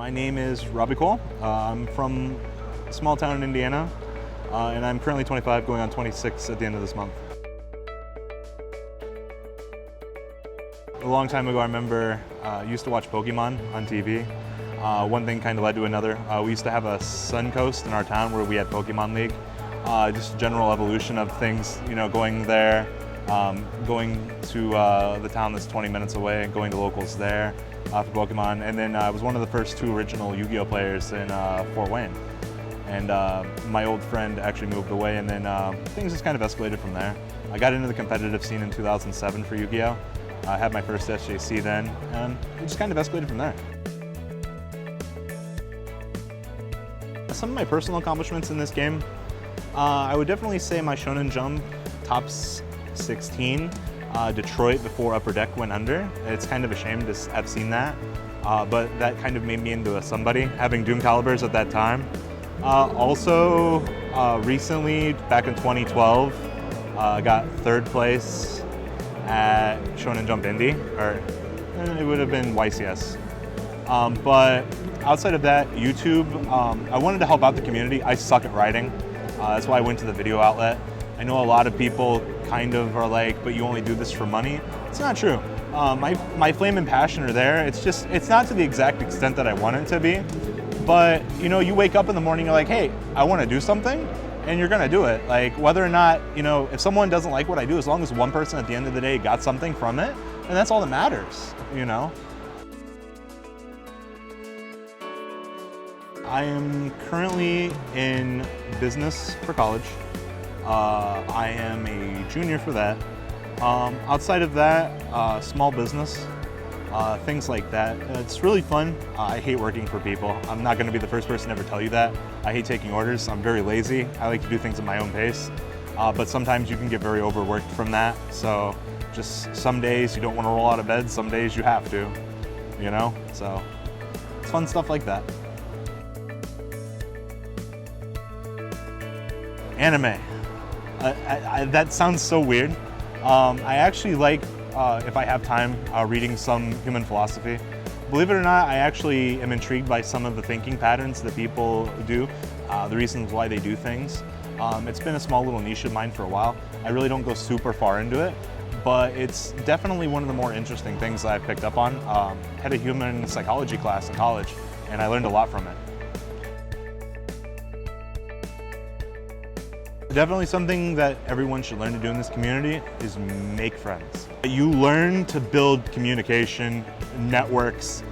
My name is Robbie Kohl. I'm from a small town in Indiana, and I'm currently 25, going on 26 at the end of this month. A long time ago, I remember I used to watch Pokemon on TV. One thing kind of led to another. We used to have a Sun Coast in our town where we had Pokemon League. Just general evolution of things, you know, going there, going to the town that's 20 minutes away, and going to locals there for Pokemon. And then I was one of the first 2 original Yu-Gi-Oh players in Fort Wayne. And my old friend actually moved away, and then things just kind of escalated from there. I got into the competitive scene in 2007 for Yu-Gi-Oh. I had my first SJC then, and it just kind of escalated from there. Some of my personal accomplishments in this game, I would definitely say my Shonen Jump top 16, Detroit before Upper Deck went under. It's kind of a shame to have seen that, but that kind of made me into a somebody, having Doom Calibers at that time. Also, recently, back in 2012, got 3rd place at Shonen Jump Indie, or it would have been YCS. But outside of that, YouTube, I wanted to help out the community. I suck at writing. That's why I went to the video outlet. I know a lot of people kind of are like, but you only do this for money. It's not true. My flame and passion are there. It's not to the exact extent that I want it to be. But you know, you wake up in the morning, you're like, hey, I want to do something, and you're gonna do it. Like whether or not, you know, if someone doesn't like what I do, as long as one person at the end of the day got something from it, and that's all that matters, you know? I am currently in business for college. I am a junior for that. Outside of that, small business, things like that. It's really fun. I hate working for people. I'm not going to be the first person to ever tell you that. I hate taking orders. I'm very lazy. I like to do things at my own pace. But sometimes you can get very overworked from that. So just some days you don't want to roll out of bed. Some days you have to, you know? So it's fun stuff like that. Anime. That sounds so weird. I actually like, if I have time, reading some human philosophy. Believe it or not, I actually am intrigued by some of the thinking patterns that people do, the reasons why they do things. It's been a small little niche of mine for a while. I really don't go super far into it, but it's definitely one of the more interesting things that I've picked up on. Had a human psychology class in college, and I learned a lot from it. Definitely something that everyone should learn to do in this community is make friends. You learn to build communication, networks.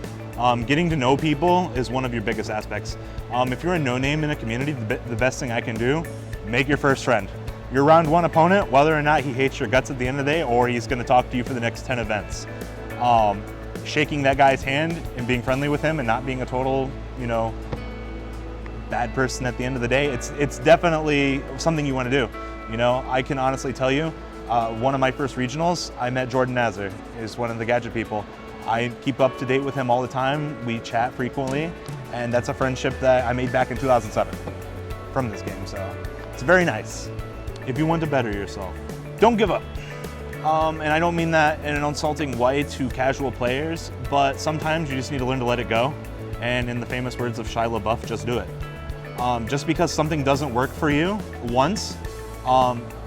Getting to know people is one of your biggest aspects. If you're a no-name in a community, the best thing I can do, make your first friend. Your round 1 opponent, whether or not he hates your guts at the end of the day or he's gonna talk to you for the next 10 events. Shaking that guy's hand and being friendly with him and not being a total, you know, bad person at the end of the day, it's definitely something you want to do. You know, I can honestly tell you, one of my first regionals, I met Jordan Nazar, is one of the gadget people. I keep up to date with him all the time. We chat frequently, and that's a friendship that I made back in 2007 from this game, so it's very nice. If you want to better yourself, don't give up. And I don't mean that in an insulting way to casual players, but sometimes you just need to learn to let it go. And in the famous words of Shia LaBeouf, just do it. Just because something doesn't work for you once,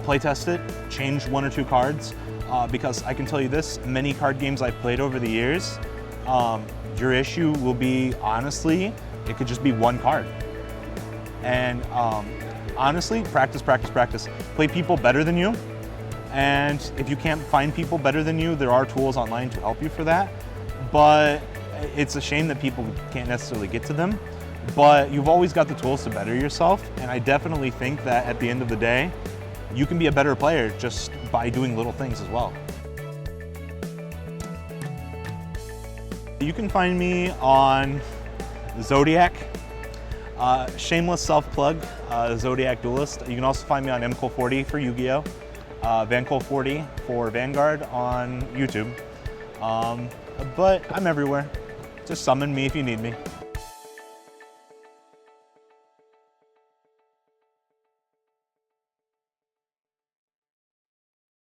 play test it, change 1 or 2 cards, because I can tell you this, many card games I've played over the years, your issue will be, honestly, it could just be 1 card. And honestly, practice, practice, practice. Play people better than you, and if you can't find people better than you, there are tools online to help you for that, but it's a shame that people can't necessarily get to them. But you've always got the tools to better yourself, and I definitely think that at the end of the day, you can be a better player just by doing little things as well. You can find me on Zodiac, shameless self-plug, Zodiac Duelist. You can also find me on Mkohl40 for Yu-Gi-Oh, Mkohl40 for Vanguard on YouTube. But I'm everywhere. Just summon me if you need me.